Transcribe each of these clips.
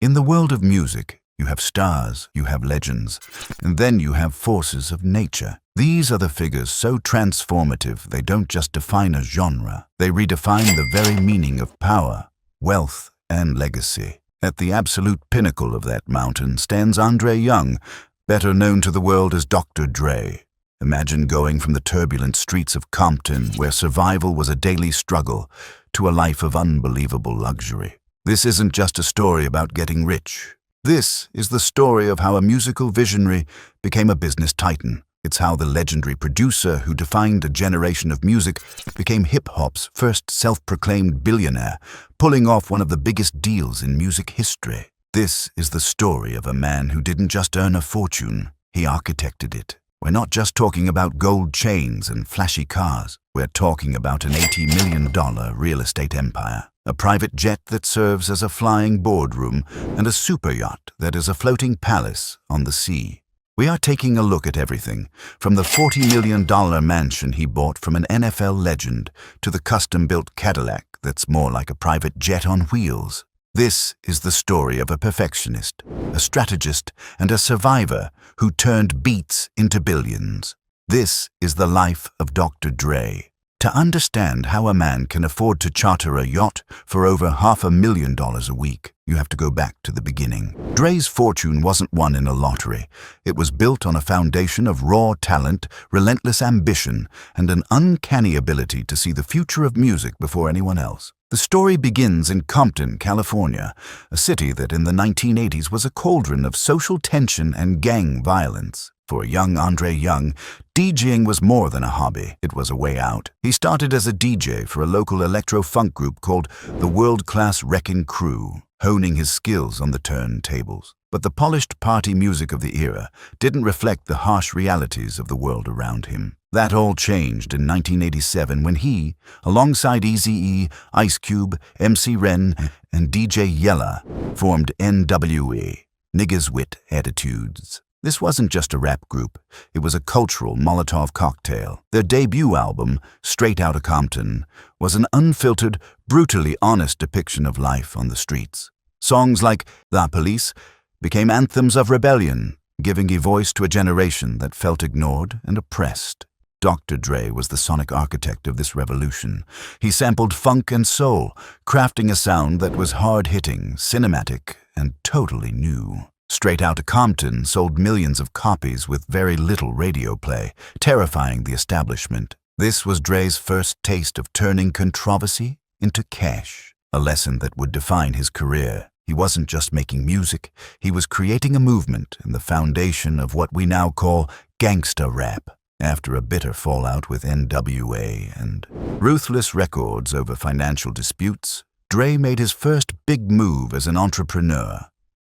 In the world of music, you have stars, you have legends, and then you have forces of nature. These are the figures so transformative they don't just define a genre, they redefine the very meaning of power, wealth, and legacy. At the absolute pinnacle of that mountain stands Andre Young, better known to the world as Dr. Dre. Imagine going from the turbulent streets of Compton, where survival was a daily struggle, to a life of unbelievable luxury. This isn't just a story about getting rich. This is the story of how a musical visionary became a business titan. It's how the legendary producer who defined a generation of music became hip-hop's first self-proclaimed billionaire, pulling off one of the biggest deals in music history. This is the story of a man who didn't just earn a fortune, he architected it. We're not just talking about gold chains and flashy cars. We're talking about an $80 million real estate empire, a private jet that serves as a flying boardroom, and a super yacht that is a floating palace on the sea. We are taking a look at everything, from the $40 million mansion he bought from an NFL legend to the custom-built Cadillac that's more like a private jet on wheels. This is the story of a perfectionist, a strategist, and a survivor who turned beats into billions. This is the life of Dr. Dre. To understand how a man can afford to charter a yacht for over $500,000 a week, you have to go back to the beginning. Dre's fortune wasn't won in a lottery. It was built on a foundation of raw talent, relentless ambition, and an uncanny ability to see the future of music before anyone else. The story begins in Compton, California, a city that in the 1980s was a cauldron of social tension and gang violence. For young Andre Young, DJing was more than a hobby. It was a way out. He started as a DJ for a local electro-funk group called the World-Class Wreckin' Crew, honing his skills on the turntables. But the polished party music of the era didn't reflect the harsh realities of the world around him. That all changed in 1987 when he, alongside Eazy-E, Ice Cube, MC Ren, and DJ Yella, formed NWA, Niggas Wit Attitudes. This wasn't just a rap group, it was a cultural Molotov cocktail. Their debut album, Straight Outta Compton, was an unfiltered, brutally honest depiction of life on the streets. Songs like The Police became anthems of rebellion, giving a voice to a generation that felt ignored and oppressed. Dr. Dre was the sonic architect of this revolution. He sampled funk and soul, crafting a sound that was hard-hitting, cinematic, and totally new. Straight Outta Compton sold millions of copies with very little radio play, terrifying the establishment. This was Dre's first taste of turning controversy into cash, a lesson that would define his career. He wasn't just making music, he was creating a movement and the foundation of what we now call gangsta rap. After a bitter fallout with NWA and ruthless records over financial disputes, Dre made his first big move as an entrepreneur.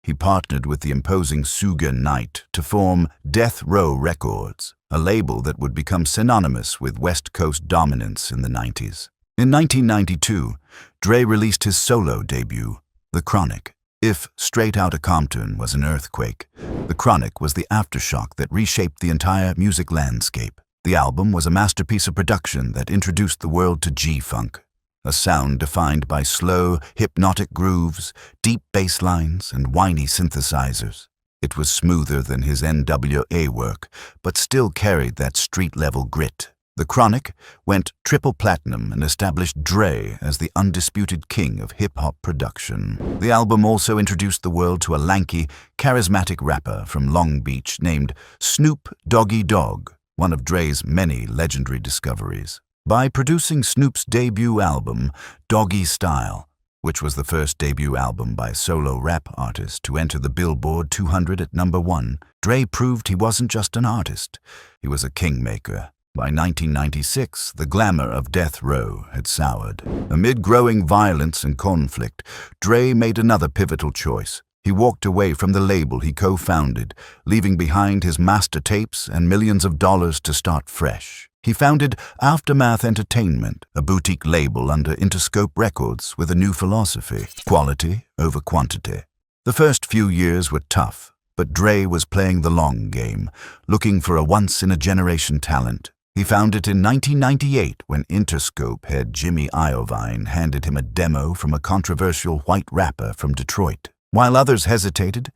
He partnered with the imposing Suge Knight to form Death Row Records, a label that would become synonymous with West Coast dominance in the 90s. In 1992, Dre released his solo debut, The Chronic. If Straight Outta Compton was an earthquake, The Chronic was the aftershock that reshaped the entire music landscape. The album was a masterpiece of production that introduced the world to G-Funk, a sound defined by slow, hypnotic grooves, deep bass lines, and whiny synthesizers. It was smoother than his NWA work, but still carried that street-level grit. The Chronic went triple platinum and established Dre as the undisputed king of hip-hop production. The album also introduced the world to a lanky, charismatic rapper from Long Beach named Snoop Doggy Dogg, one of Dre's many legendary discoveries. By producing Snoop's debut album, Doggy Style, which was the first debut album by a solo rap artist to enter the Billboard 200 at #1, Dre proved he wasn't just an artist, he was a kingmaker. By 1996, the glamour of Death Row had soured. Amid growing violence and conflict, Dre made another pivotal choice. He walked away from the label he co-founded, leaving behind his master tapes and millions of dollars to start fresh. He founded Aftermath Entertainment, a boutique label under Interscope Records with a new philosophy: quality over quantity. The first few years were tough, but Dre was playing the long game, looking for a once-in-a-generation talent. He found it in 1998 when Interscope head Jimmy Iovine handed him a demo from a controversial white rapper from Detroit. While others hesitated,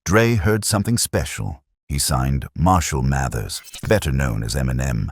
Dre heard something special. He signed Marshall Mathers, better known as Eminem,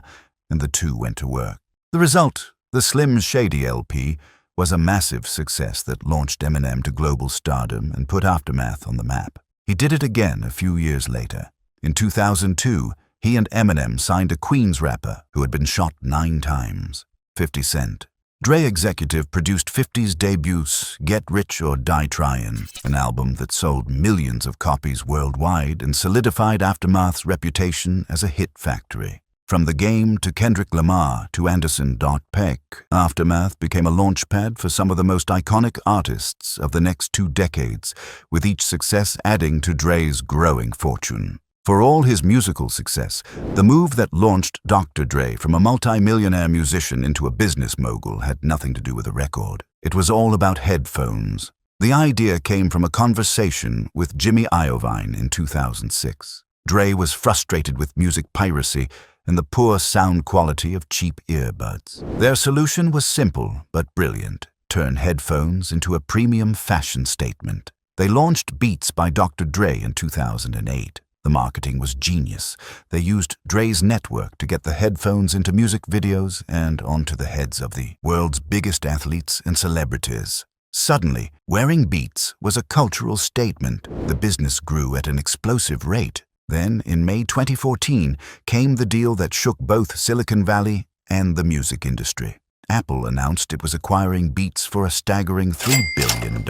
and the two went to work. The result, the Slim Shady LP, was a massive success that launched Eminem to global stardom and put Aftermath on the map. He did it again a few years later. In 2002, he and Eminem signed a Queens rapper who had been shot 9 times, 50 Cent. Dre executive produced 50's debut's Get Rich or Die Tryin', an album that sold millions of copies worldwide and solidified Aftermath's reputation as a hit factory. From The Game to Kendrick Lamar to Anderson .Peck, Aftermath became a launchpad for some of the most iconic artists of the next 2 decades, with each success adding to Dre's growing fortune. For all his musical success, the move that launched Dr. Dre from a multi-millionaire musician into a business mogul had nothing to do with a record. It was all about headphones. The idea came from a conversation with Jimmy Iovine in 2006. Dre was frustrated with music piracy and the poor sound quality of cheap earbuds. Their solution was simple but brilliant: turn headphones into a premium fashion statement. They launched Beats by Dr. Dre in 2008. The marketing was genius. They used Dre's network to get the headphones into music videos and onto the heads of the world's biggest athletes and celebrities. Suddenly, wearing Beats was a cultural statement. The business grew at an explosive rate. Then, in May 2014, came the deal that shook both Silicon Valley and the music industry. Apple announced it was acquiring Beats for a staggering $3 billion,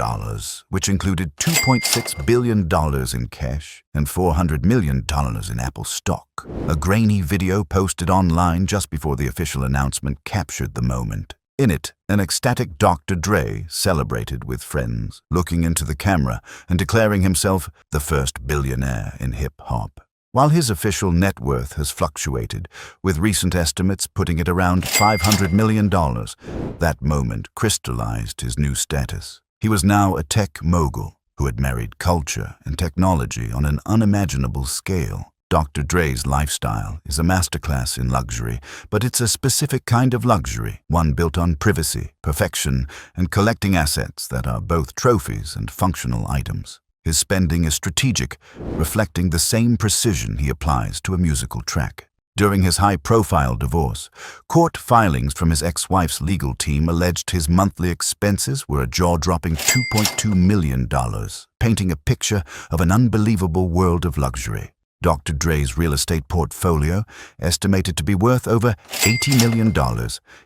which included $2.6 billion in cash and $400 million in Apple stock. A grainy video posted online just before the official announcement captured the moment. In it, an ecstatic Dr. Dre celebrated with friends, looking into the camera and declaring himself the first billionaire in hip-hop. While his official net worth has fluctuated, with recent estimates putting it around $500 million, that moment crystallized his new status. He was now a tech mogul who had married culture and technology on an unimaginable scale. Dr. Dre's lifestyle is a masterclass in luxury, but it's a specific kind of luxury, one built on privacy, perfection, and collecting assets that are both trophies and functional items. His spending is strategic, reflecting the same precision he applies to a musical track. During his high-profile divorce, court filings from his ex-wife's legal team alleged his monthly expenses were a jaw-dropping $2.2 million, painting a picture of an unbelievable world of luxury. Dr. Dre's real estate portfolio, estimated to be worth over $80 million,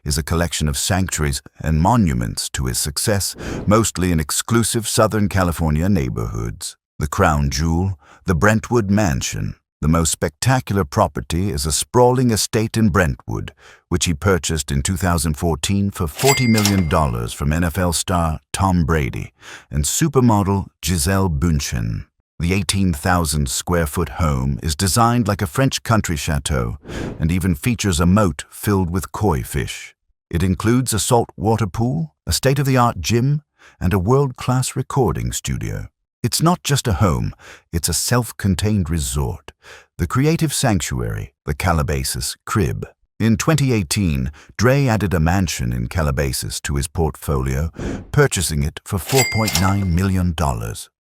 is a collection of sanctuaries and monuments to his success, mostly in exclusive Southern California neighborhoods. The crown jewel, the Brentwood Mansion. The most spectacular property is a sprawling estate in Brentwood, which he purchased in 2014 for $40 million from NFL star Tom Brady and supermodel Gisele Bündchen. The 18,000-square-foot home is designed like a French country chateau and even features a moat filled with koi fish. It includes a saltwater pool, a state-of-the-art gym, and a world-class recording studio. It's not just a home, it's a self-contained resort, the creative sanctuary, the Calabasas Crib. In 2018, Dre added a mansion in Calabasas to his portfolio, purchasing it for $4.9 million.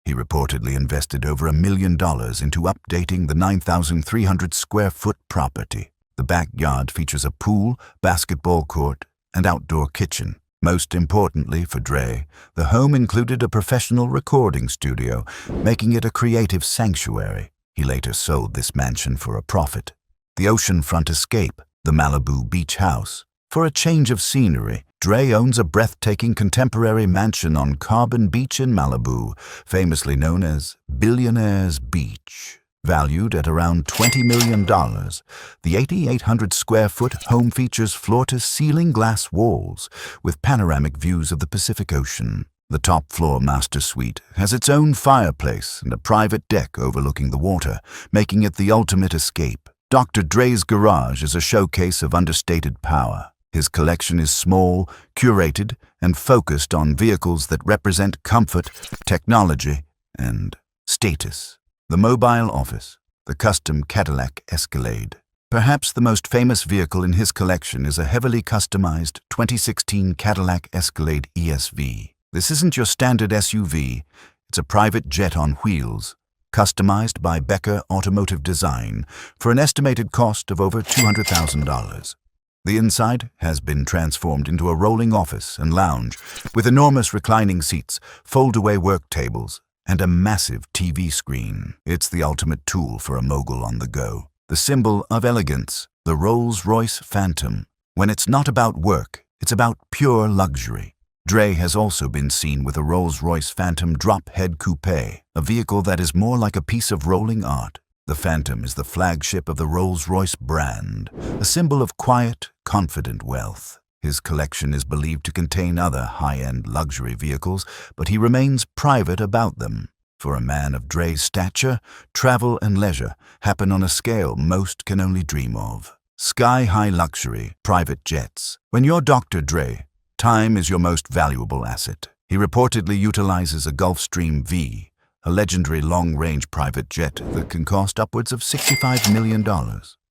He reportedly invested over $1 million into updating the 9,300-square-foot property. The backyard features a pool, basketball court, and outdoor kitchen. Most importantly for Dre, the home included a professional recording studio, making it a creative sanctuary. He later sold this mansion for a profit. The oceanfront escape, the Malibu beach house. For a change of scenery, Dre owns a breathtaking contemporary mansion on Carbon Beach in Malibu, famously known as Billionaire's Beach. Valued at around $20 million, the 8,800-square-foot home features floor-to-ceiling glass walls with panoramic views of the Pacific Ocean. The top-floor master suite has its own fireplace and a private deck overlooking the water, making it the ultimate escape. Dr. Dre's garage is a showcase of understated power. His collection is small, curated, and focused on vehicles that represent comfort, technology, and status. The mobile office, the custom Cadillac Escalade. Perhaps the most famous vehicle in his collection is a heavily customized 2016 Cadillac Escalade ESV. This isn't your standard SUV. It's a private jet on wheels, customized by Becker Automotive Design for an estimated cost of over $200,000. The inside has been transformed into a rolling office and lounge with enormous reclining seats, fold-away work tables, and a massive TV screen. It's the ultimate tool for a mogul on the go. The symbol of elegance, the Rolls-Royce Phantom. When it's not about work, it's about pure luxury. Dre has also been seen with a Rolls-Royce Phantom drop-head coupe, a vehicle that is more like a piece of rolling art. The Phantom is the flagship of the Rolls-Royce brand, a symbol of quiet, confident wealth. His collection is believed to contain other high-end luxury vehicles, but he remains private about them. For a man of Dre's stature, travel and leisure happen on a scale most can only dream of. Sky-high luxury, private jets. When you're Dr. Dre, time is your most valuable asset. He reportedly utilizes a Gulfstream V, a legendary long-range private jet that can cost upwards of $65 million.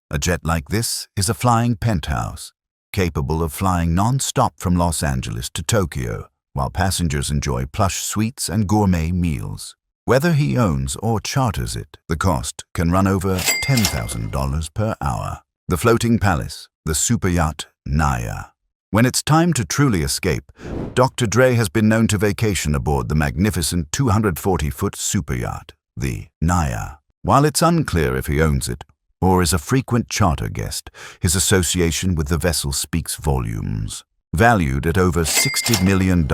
A jet like this is a flying penthouse, capable of flying non-stop from Los Angeles to Tokyo, while passengers enjoy plush suites and gourmet meals. Whether he owns or charters it, the cost can run over $10,000 per hour. The floating palace, the super yacht Naya. When it's time to truly escape, Dr. Dre has been known to vacation aboard the magnificent 240-foot super yacht, the Naya. While it's unclear if he owns it or is a frequent charter guest, his association with the vessel speaks volumes. Valued at over $60 million,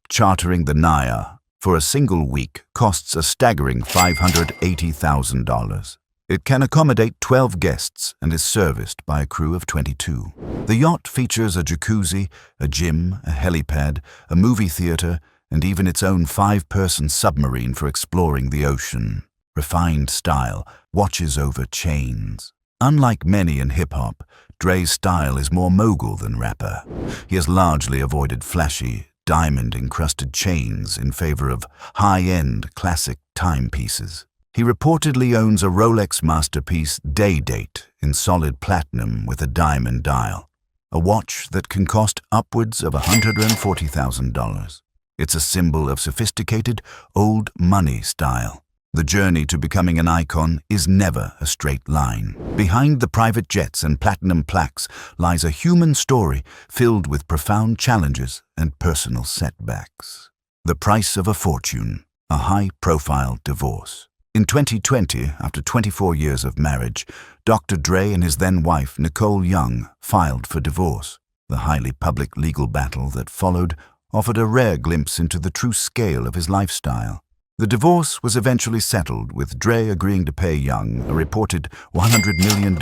chartering the Naya for a single week costs a staggering $580,000. It can accommodate 12 guests and is serviced by a crew of 22. The yacht features a jacuzzi, a gym, a helipad, a movie theater, and even its own 5-person submarine for exploring the ocean. Refined style watches over chains. Unlike many in hip-hop, Dre's style is more mogul than rapper. He has largely avoided flashy, diamond-encrusted chains in favor of high-end, classic timepieces. He reportedly owns a Rolex masterpiece Day Date in solid platinum with a diamond dial, a watch that can cost upwards of $140,000. It's a symbol of sophisticated, old money style. The journey to becoming an icon is never a straight line. Behind the private jets and platinum plaques lies a human story filled with profound challenges and personal setbacks. The price of a fortune, a high-profile divorce. In 2020, after 24 years of marriage, Dr. Dre and his then-wife, Nicole Young, filed for divorce. The highly public legal battle that followed offered a rare glimpse into the true scale of his lifestyle. The divorce was eventually settled, with Dre agreeing to pay Young a reported $100 million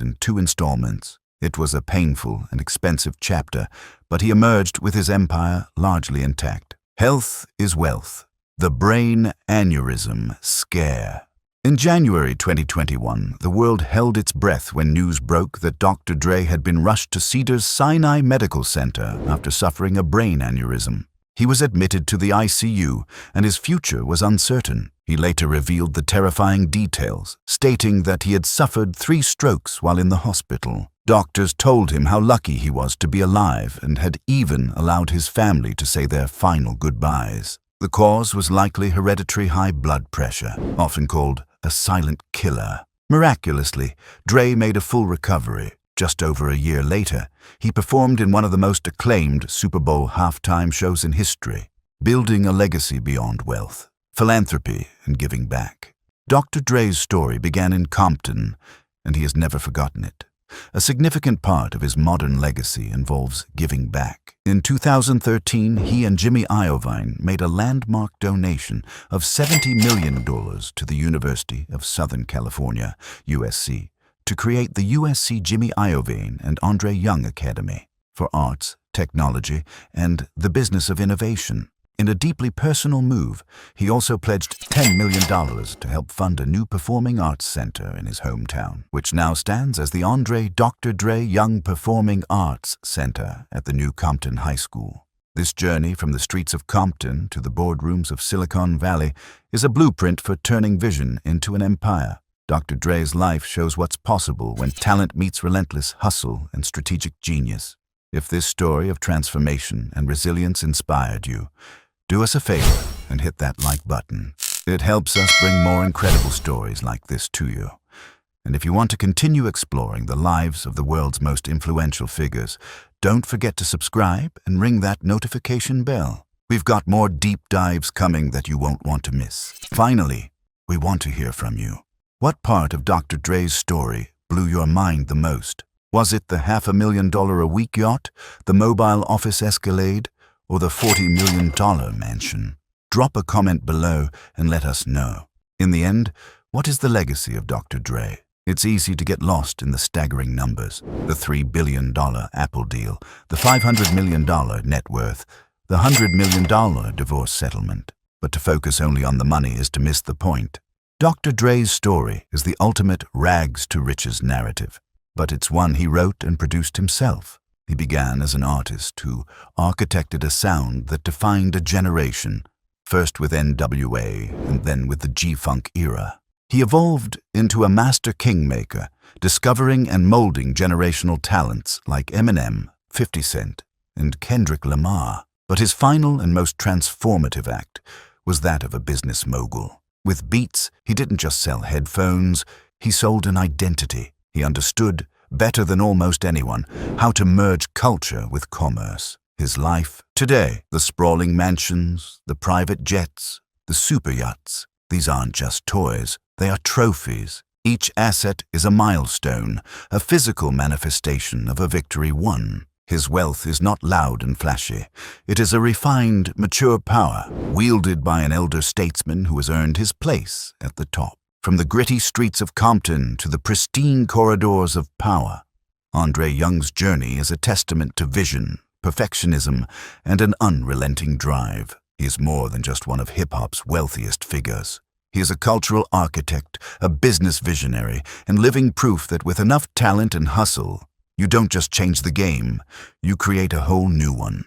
in 2 installments. It was a painful and expensive chapter, but he emerged with his empire largely intact. Health is wealth. The brain aneurysm scare. In January 2021, the world held its breath when news broke that Dr. Dre had been rushed to Cedars Sinai Medical Center after suffering a brain aneurysm. He was admitted to the ICU, and his future was uncertain. He later revealed the terrifying details, stating that he had suffered 3 strokes while in the hospital. Doctors told him how lucky he was to be alive and had even allowed his family to say their final goodbyes. The cause was likely hereditary high blood pressure, often called a silent killer. Miraculously, Dre made a full recovery. Just over a year later, he performed in one of the most acclaimed Super Bowl halftime shows in history, building a legacy beyond wealth, philanthropy, and giving back. Dr. Dre's story began in Compton, and he has never forgotten it. A significant part of his modern legacy involves giving back. In 2013, he and Jimmy Iovine made a landmark donation of $70 million to the University of Southern California, USC, to create the USC Jimmy Iovine and Andre Young Academy for Arts, Technology, and the Business of Innovation. In a deeply personal move, he also pledged $10 million to help fund a new performing arts center in his hometown, which now stands as the Dr. Dre Young Performing Arts Center at the new Compton High School. This journey from the streets of Compton to the boardrooms of Silicon Valley is a blueprint for turning vision into an empire. Dr. Dre's life shows what's possible when talent meets relentless hustle and strategic genius. If this story of transformation and resilience inspired you, do us a favor and hit that like button. It helps us bring more incredible stories like this to you. And if you want to continue exploring the lives of the world's most influential figures, don't forget to subscribe and ring that notification bell. We've got more deep dives coming that you won't want to miss. Finally, we want to hear from you. What part of Dr. Dre's story blew your mind the most? Was it the $500,000-a-week yacht, the mobile office Escalade, or the $40 million mansion? Drop a comment below and let us know. In the end, what is the legacy of Dr. Dre? It's easy to get lost in the staggering numbers. The $3 billion Apple deal, the $500 million net worth, the $100 million divorce settlement. But to focus only on the money is to miss the point. Dr. Dre's story is the ultimate rags to riches narrative, but it's one he wrote and produced himself. He began as an artist who architected a sound that defined a generation, first with NWA and then with the G-Funk era. He evolved into a master kingmaker, discovering and molding generational talents like Eminem, 50 Cent, and Kendrick Lamar. But his final and most transformative act was that of a business mogul. With Beats, he didn't just sell headphones, he sold an identity. He understood, better than almost anyone, how to merge culture with commerce. His life today, the sprawling mansions, the private jets, the super yachts, these aren't just toys, they are trophies. Each asset is a milestone, a physical manifestation of a victory won. His wealth is not loud and flashy. It is a refined, mature power, wielded by an elder statesman who has earned his place at the top. From the gritty streets of Compton to the pristine corridors of power, Andre Young's journey is a testament to vision, perfectionism, and an unrelenting drive. He is more than just one of hip-hop's wealthiest figures. He is a cultural architect, a business visionary, and living proof that with enough talent and hustle, you don't just change the game, you create a whole new one.